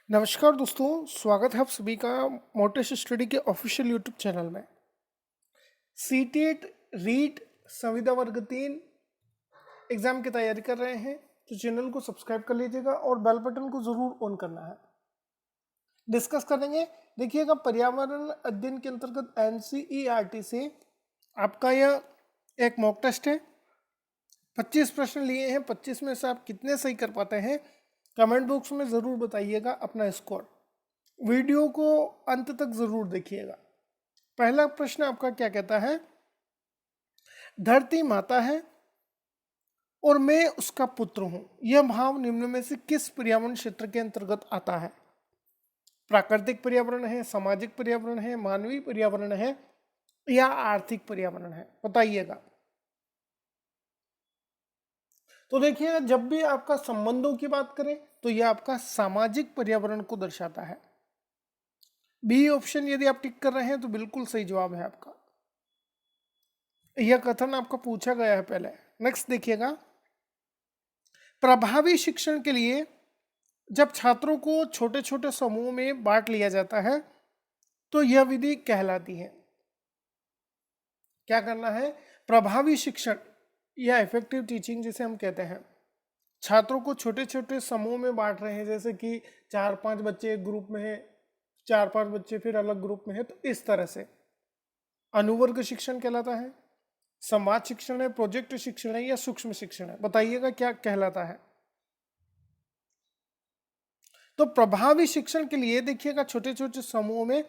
नमस्कार दोस्तों, स्वागत है आप सभी का मोटेश स्टडी के ऑफिशियल यूट्यूब चैनल में। सीटेट रीट संविदा वर्ग 3 एग्जाम की तैयारी कर रहे हैं तो चैनल को सब्सक्राइब कर लीजिएगा और बेल बटन को जरूर ऑन करना है। डिस्कस करेंगे। देखिएगा, पर्यावरण अध्ययन के अंतर्गत एनसीईआरटी से आपका यह एक मॉक टेस्ट है। 25 प्रश्न लिए हैं। 25 में से आप कितने सही कर पाते हैं कमेंट बॉक्स में ज़रूर बताइएगा अपना स्कोर। वीडियो को अंत तक ज़रूर देखिएगा। पहला प्रश्न आपका क्या कहता है? धरती माता है और मैं उसका पुत्र हूं, यह भाव निम्न में से किस पर्यावरण क्षेत्र के अंतर्गत आता है? प्राकृतिक पर्यावरण है, सामाजिक पर्यावरण है, मानवीय पर्यावरण है या आर्थिक पर्यावरण है? बताइएगा। तो देखिए, जब भी आपका संबंधों की बात करें तो यह आपका सामाजिक पर्यावरण को दर्शाता है। बी ऑप्शन यदि आप टिक कर रहे हैं तो बिल्कुल सही जवाब है आपका। यह कथन आपका पूछा गया है पहले। नेक्स्ट देखिएगा, प्रभावी शिक्षण के लिए जब छात्रों को छोटे छोटे समूह में बांट लिया जाता है तो यह विधि कहलाती है। क्या करना है? प्रभावी शिक्षण या इफेक्टिव टीचिंग जिसे हम कहते हैं। छात्रों को छोटे छोटे समूह में बांट रहे हैं, जैसे कि 4-5 बच्चे एक ग्रुप में है, 4-5 बच्चे फिर अलग ग्रुप में है, तो इस तरह से अनुवर्ग शिक्षण कहलाता है, संवाद शिक्षण है, प्रोजेक्ट शिक्षण है या सूक्ष्म शिक्षण है? बताइएगा क्या कहलाता है। तो प्रभावी शिक्षण के लिए देखिएगा, छोटे छोटे समूह में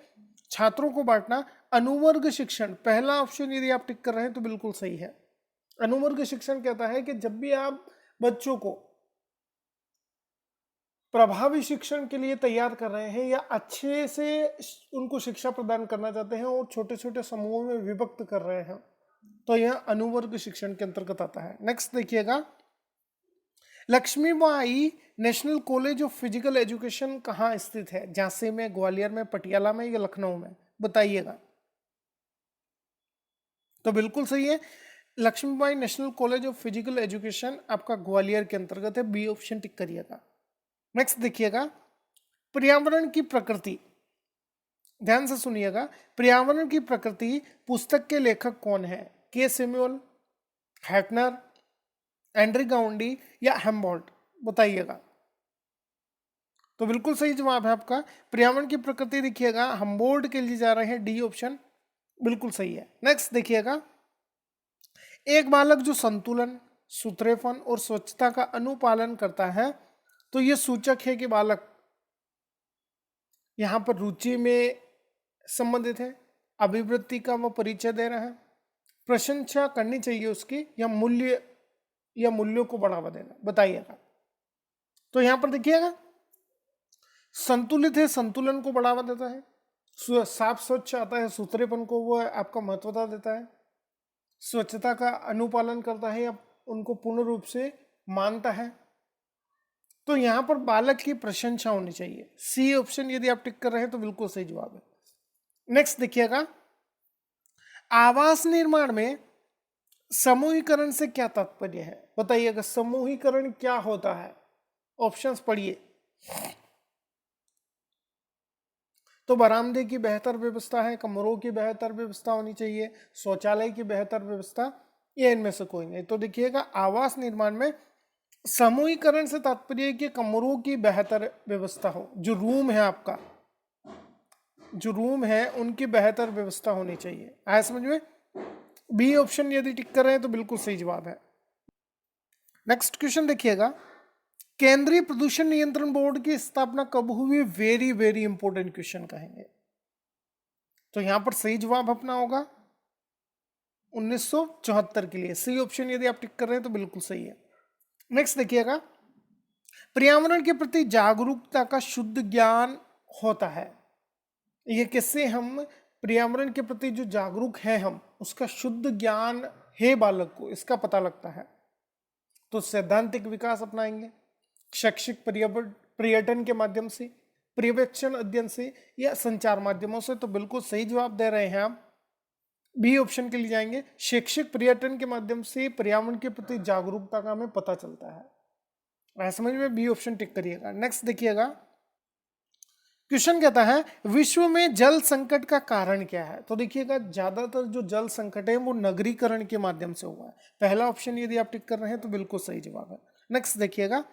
छात्रों को बांटना। अनुवर्ग शिक्षण पहला ऑप्शन यदि आप टिक कर रहे हैं तो बिल्कुल सही है। अनुवर्ग शिक्षण कहता है कि जब भी आप बच्चों को प्रभावी शिक्षण के लिए तैयार कर रहे हैं या अच्छे से उनको शिक्षा प्रदान करना चाहते हैं और छोटे छोटे समूहों में विभक्त कर रहे हैं, तो यह अनुवर्ग शिक्षण के अंतर्गत आता है। नेक्स्ट देखिएगा, Laxmibai national college of physical education कहाँ स्थित है? झांसी में, ग्वालियर में, पटियाला में या लखनऊ में? बताइएगा। तो बिल्कुल सही है, Laxmibai national college of physical education आपका ग्वालियर के अंतर्गत है। बी ऑप्शन टिक करिएगा। नेक्स्ट देखिएगा, पर्यावरण की प्रकृति, ध्यान से सुनिएगा। पर्यावरण की प्रकृति पुस्तक के लेखक कौन है? के सैमुअल, हैटनर, एंड्री गाउंडी या हेम्बोल्ट? बताइएगा। तो बिल्कुल सही जवाब है आपका। पर्यावरण की प्रकृति देखिएगा, हम्बोल्ट के लिए जा रहे हैं। डी ऑप्शन बिल्कुल सही है। नेक्स्ट देखिएगा, एक बालक जो संतुलन, सुथरेपन और स्वच्छता का अनुपालन करता है तो यह सूचक है कि बालक यहां पर रुचि में संबंधित है, अभिवृत्ति का वो परिचय दे रहा है, प्रशंसा करनी चाहिए उसकी, या मूल्यों को बढ़ावा देना? बताइएगा। तो यहां पर देखिएगा, संतुलित है, संतुलन को बढ़ावा देता है, साफ स्वच्छ आता है, सुथरेपन को वो आपका महत्वता देता है, स्वच्छता का अनुपालन करता है या उनको पूर्ण रूप से मानता है। तो यहां पर बालक की प्रशंसा होनी चाहिए। सी ऑप्शन यदि आप टिक कर रहे हैं तो बिल्कुल सही जवाब है। नेक्स्ट देखिएगा, आवास निर्माण में समूहीकरण से क्या तात्पर्य है? बताइएगा, समूहीकरण क्या होता है? ऑप्शंस पढ़िए। तो बरामदे की बेहतर व्यवस्था है, कमरों की बेहतर व्यवस्था होनी चाहिए, शौचालय की बेहतर व्यवस्था, या इनमें से कोई नहीं? तो देखिएगा, आवास निर्माण में समूहीकरण से तात्पर्य है कि कमरों की बेहतर व्यवस्था हो, जो रूम है आपका, जो रूम है उनकी बेहतर व्यवस्था होनी चाहिए। आया समझ में? बी ऑप्शन यदि टिक कर रहे हैं तो बिल्कुल सही जवाब है। नेक्स्ट क्वेश्चन देखिएगा, केंद्रीय प्रदूषण नियंत्रण बोर्ड की स्थापना कब हुई? वेरी वेरी इंपॉर्टेंट क्वेश्चन कहेंगे। तो यहां पर सही जवाब अपना होगा 1974 के लिए। सी ऑप्शन यदि आप टिक कर रहे हैं तो बिल्कुल सही है। नेक्स्ट देखिएगा, पर्यावरण के प्रति जागरूकता का शुद्ध ज्ञान होता है, ये किससे हम पर्यावरण के प्रति जो जागरूक है हम उसका शुद्ध ज्ञान है बालक को, इसका पता लगता है। तो सैद्धांतिक विकास अपनाएंगे, शैक्षिक पर्यटन के माध्यम से, पर्यवेक्षण अध्ययन से, या संचार माध्यमों से? तो बिल्कुल सही जवाब दे रहे हैं आप। बी ऑप्शन के लिए जाएंगे, शैक्षिक पर्यटन के माध्यम से पर्यावरण के प्रति जागरूकता का हमें पता चलता है। समझ में? बी ऑप्शन टिक करिएगा। नेक्स्ट देखिएगा, क्वेश्चन कहता है विश्व में जल संकट का कारण क्या है। तो देखिएगा ज्यादातर जो जल संकट है वो नगरीकरण के माध्यम से हुआ है। पहला ऑप्शन यदि आप टिक कर रहे हैं तो बिल्कुल सही जवाब है। नेक्स्ट देखिएगा,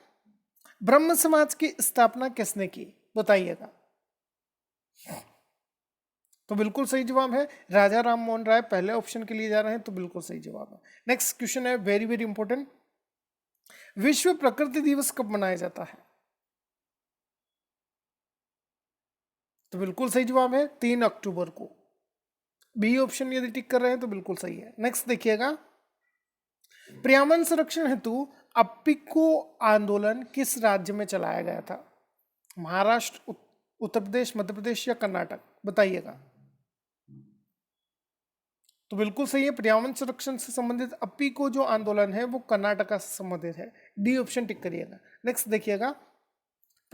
ब्रह्म समाज की स्थापना किसने की, बताइएगा। तो बिल्कुल सही जवाब है राजा राम मोहन राय, पहले ऑप्शन के लिए जा रहे हैं तो बिल्कुल सही जवाब है। नेक्स्ट क्वेश्चन है वेरी वेरी इंपॉर्टेंट, विश्व प्रकृति दिवस कब मनाया जाता है। तो बिल्कुल सही जवाब है 3 अक्टूबर को। बी ऑप्शन यदि टिक कर रहे हैं तो बिल्कुल सही है। नेक्स्ट देखिएगा, पर्यावरण संरक्षण हेतु अप्पिको आंदोलन किस राज्य में चलाया गया था। महाराष्ट्र, उत्तर प्रदेश, मध्य प्रदेश या कर्नाटक, बताइएगा। तो बिल्कुल सही है, पर्यावरण संरक्षण से संबंधित अप्पिको जो आंदोलन है वो कर्नाटक से संबंधित है। डी ऑप्शन टिक करिएगा। नेक्स्ट देखिएगा,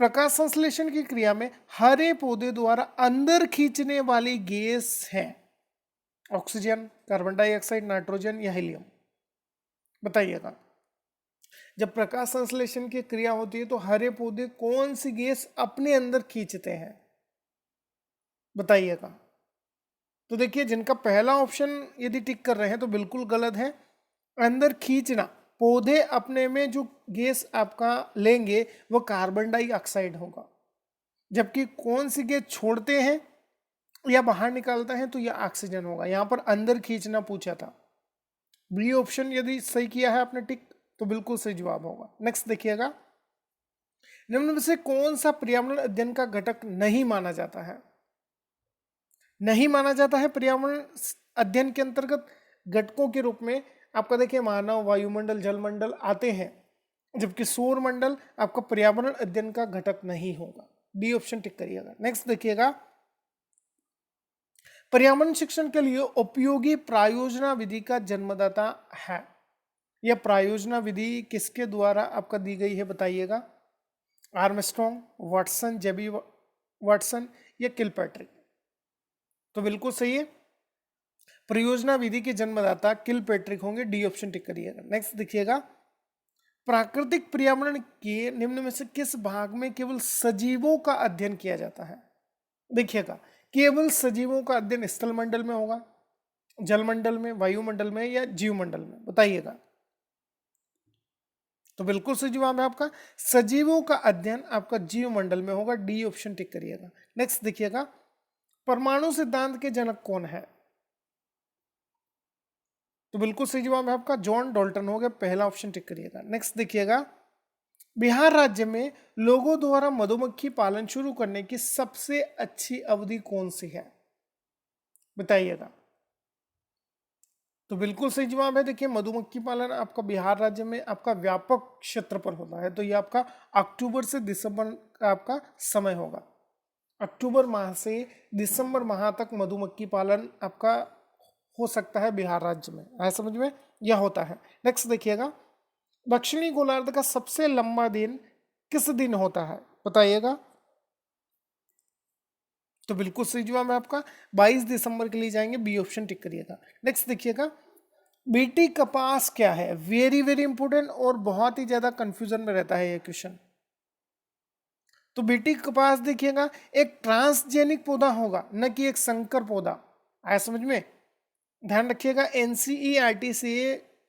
प्रकाश संश्लेषण की क्रिया में हरे पौधे द्वारा अंदर खींचने वाली गैस है ऑक्सीजन, कार्बन डाइऑक्साइड, नाइट्रोजन या हीलियम, बताइएगा। जब प्रकाश संश्लेषण की क्रिया होती है तो हरे पौधे कौन सी गैस अपने अंदर खींचते हैं, बताइएगा। तो देखिए जिनका पहला ऑप्शन यदि टिक कर रहे हैं तो बिल्कुल गलत है। अंदर खींचना, पौधे अपने में जो गैस आपका लेंगे वो कार्बन डाइऑक्साइड होगा, जबकि कौन सी गैस छोड़ते हैं या बाहर निकालता है तो यह ऑक्सीजन होगा। यहां पर अंदर खींचना पूछा था। बी ऑप्शन यदि सही किया है आपने टिक तो बिल्कुल सही जवाब होगा। नेक्स्ट देखिएगा, निम्न में से कौन सा पर्यावरण अध्ययन का घटक नहीं माना जाता है। नहीं माना जाता है पर्यावरण अध्ययन के अंतर्गत घटकों के रूप में आपका देखिए मानव, वायुमंडल, जलमंडल आते हैं, जबकि सौर मंडल आपका पर्यावरण अध्ययन का घटक नहीं होगा। डी ऑप्शन टिक करिएगा। नेक्स्ट देखिएगा, पर्यावरण शिक्षण के लिए उपयोगी प्रायोजना विधि का जन्मदाता है। यह प्रायोजना विधि किसके द्वारा आपका दी गई है, बताइएगा। आर्मस्ट्रॉन्ग, वाटसन, जेबी वाटसन या किलपैट्रिक। तो बिल्कुल सही है, परियोजना विधि के जन्मदाता किलपैट्रिक होंगे। डी ऑप्शन टिक करिएगा। नेक्स्ट देखिएगा, प्राकृतिक पर्यावरण के निम्न में से किस भाग में केवल सजीवों का अध्ययन किया जाता है। देखिएगा, केवल सजीवों का अध्ययन स्थल मंडल में होगा, जलमंडल में, वायुमंडल में या जीवमंडल में, बताइएगा। तो बिल्कुल सही जवाब है आपका सजीवों का अध्ययन आपका जीवमंडल में होगा। डी ऑप्शन टिक करिएगा। नेक्स्ट देखिएगा, परमाणु सिद्धांत के जनक कौन है। तो बिल्कुल सही जवाब है आपका जॉन डाल्टन हो गया, पहला ऑप्शन टिक करिएगा। नेक्स्ट देखिएगा, बिहार राज्य में लोगों द्वारा मधुमक्खी पालन शुरू करने की सबसे अच्छी अवधि कौन सी है, बताइएगा। तो बिल्कुल सही जवाब है, देखिए मधुमक्खी पालन आपका बिहार राज्य में आपका व्यापक क्षेत्र पर होता है, तो ये आपका अक्टूबर से दिसंबर का आपका समय होगा। अक्टूबर माह से दिसंबर माह तक मधुमक्खी पालन आपका हो सकता है बिहार राज्य में, आया समझ में, यह होता है। नेक्स्ट देखिएगा, दक्षिणी गोलार्ध का सबसे लंबा दिन किस दिन होता है, बताइएगा। तो बिल्कुल सही जवाब है आपका 22 दिसंबर के लिए जाएंगे। बी ऑप्शन टिक करिएगा। नेक्स्ट देखिएगा, बीटी कपास क्या है, वेरी वेरी इंपॉर्टेंट और बहुत ही ज्यादा कंफ्यूजन में रहता है ये क्वेश्चन। तो बीटी कपास देखिएगा एक ट्रांसजेनिक पौधा होगा, न कि एक संकर पौधा, आया समझ में, ध्यान रखिएगा। एनसीईआरटी से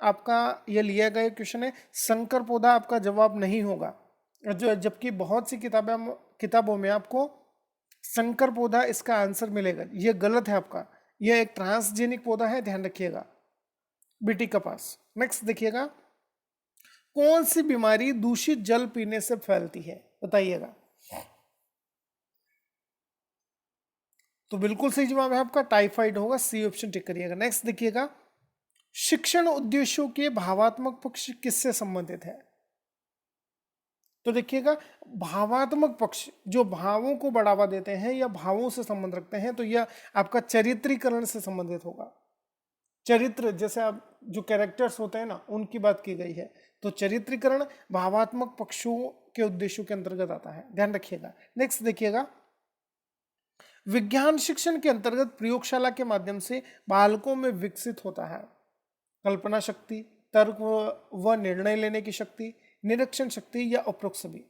आपका यह लिया गया क्वेश्चन है, संकर पौधा आपका जवाब नहीं होगा, जो जबकि बहुत सी किताबों में आपको संकर पौधा इसका आंसर मिलेगा, यह गलत है आपका, यह एक ट्रांसजेनिक पौधा है, ध्यान रखिएगा बीटी कपास। नेक्स्ट देखिएगा, कौन सी बीमारी दूषित जल पीने से फैलती है, बताइएगा। तो बिल्कुल सही जवाब है आपका टाइफाइड होगा, सी ऑप्शन टिक करिएगा। नेक्स्ट देखिएगा, शिक्षण उद्देश्यों के भावात्मक पक्ष किससे संबंधित है। तो देखिएगा, भावात्मक पक्ष जो भावों को बढ़ावा देते हैं या भावों से संबंध रखते हैं, तो यह आपका चरित्रीकरण से संबंधित होगा। चरित्र जैसे आप जो कैरेक्टर्स होते हैं ना, उनकी बात की गई है, तो चरित्रीकरण भावात्मक पक्षों के उद्देश्यों के अंतर्गत आता है, ध्यान रखिएगा। नेक्स्ट देखिएगा, विज्ञान शिक्षण के अंतर्गत प्रयोगशाला के माध्यम से बालकों में विकसित होता है कल्पना शक्ति, तर्क व निर्णय लेने की शक्ति, निरीक्षण शक्ति या उपरोक्त सभी।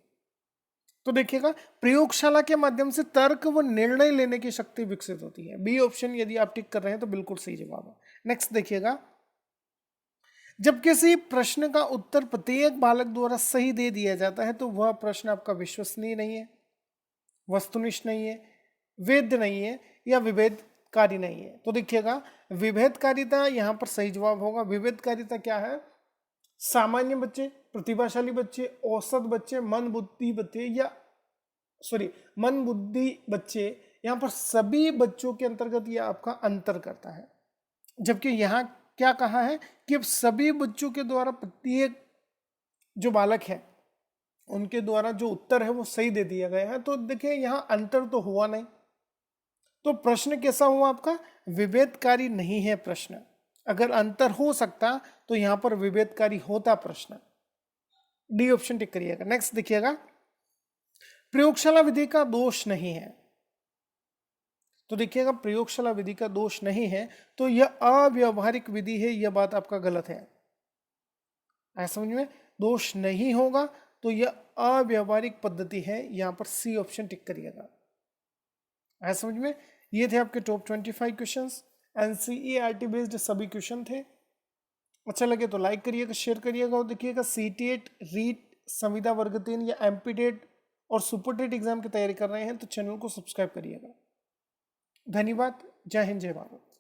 तो देखिएगा प्रयोगशाला के माध्यम से तर्क व निर्णय लेने की शक्ति विकसित होती है। बी ऑप्शन यदि आप टिक कर रहे हैं तो बिल्कुल सही जवाब है। नेक्स्ट देखिएगा, जब किसी प्रश्न का उत्तर प्रत्येक बालक द्वारा सही दे दिया जाता है तो वह प्रश्न आपका विश्वसनीय नहीं है, वस्तुनिष्ठ नहीं है, वैध नहीं है या विभेदकारी नहीं है। तो देखिएगा विभेदकारिता यहां पर सही जवाब होगा। विभेदकारिता क्या है? सामान्य बच्चे, प्रतिभाशाली बच्चे, औसत बच्चे, मन बुद्धि बच्चे, यहां पर सभी बच्चों के अंतर्गत यह आपका अंतर करता है। जबकि यहां क्या कहा है कि अब सभी बच्चों के द्वारा प्रत्येक जो बालक है उनके द्वारा जो उत्तर है वो सही दे दिया गया है। तो देखिए यहां अंतर तो हुआ नहीं, तो प्रश्न कैसा हुआ आपका? विभेदकारी नहीं है प्रश्न। अगर अंतर हो सकता तो यहां पर विभेदकारी होता प्रश्न। डी ऑप्शन टिक करिएगा। नेक्स्ट देखिएगा, प्रयोगशाला विधि का दोष नहीं है। तो देखिएगा प्रयोगशाला विधि का दोष नहीं है तो यह अव्यावहारिक विधि है, यह बात आपका गलत है। ऐसा समझ में? दोष नहीं होगा तो यह अव्यावहारिक पद्धति है, यहां पर सी ऑप्शन टिक करिएगा। ऐसा समझ में? ये थे आपके टॉप 25 क्वेश्चंस, एनसीईआरटी बेस्ड सभी क्वेश्चन थे। अच्छा लगे तो लाइक करिएगा, शेयर करिएगा और देखिएगा CTET, रीट, संविदा वर्ग 3 या एमपीटेट और सुपरटेट एग्जाम की तैयारी कर रहे हैं तो चैनल को सब्सक्राइब करिएगा। धन्यवाद। जय हिंद, जय भारत।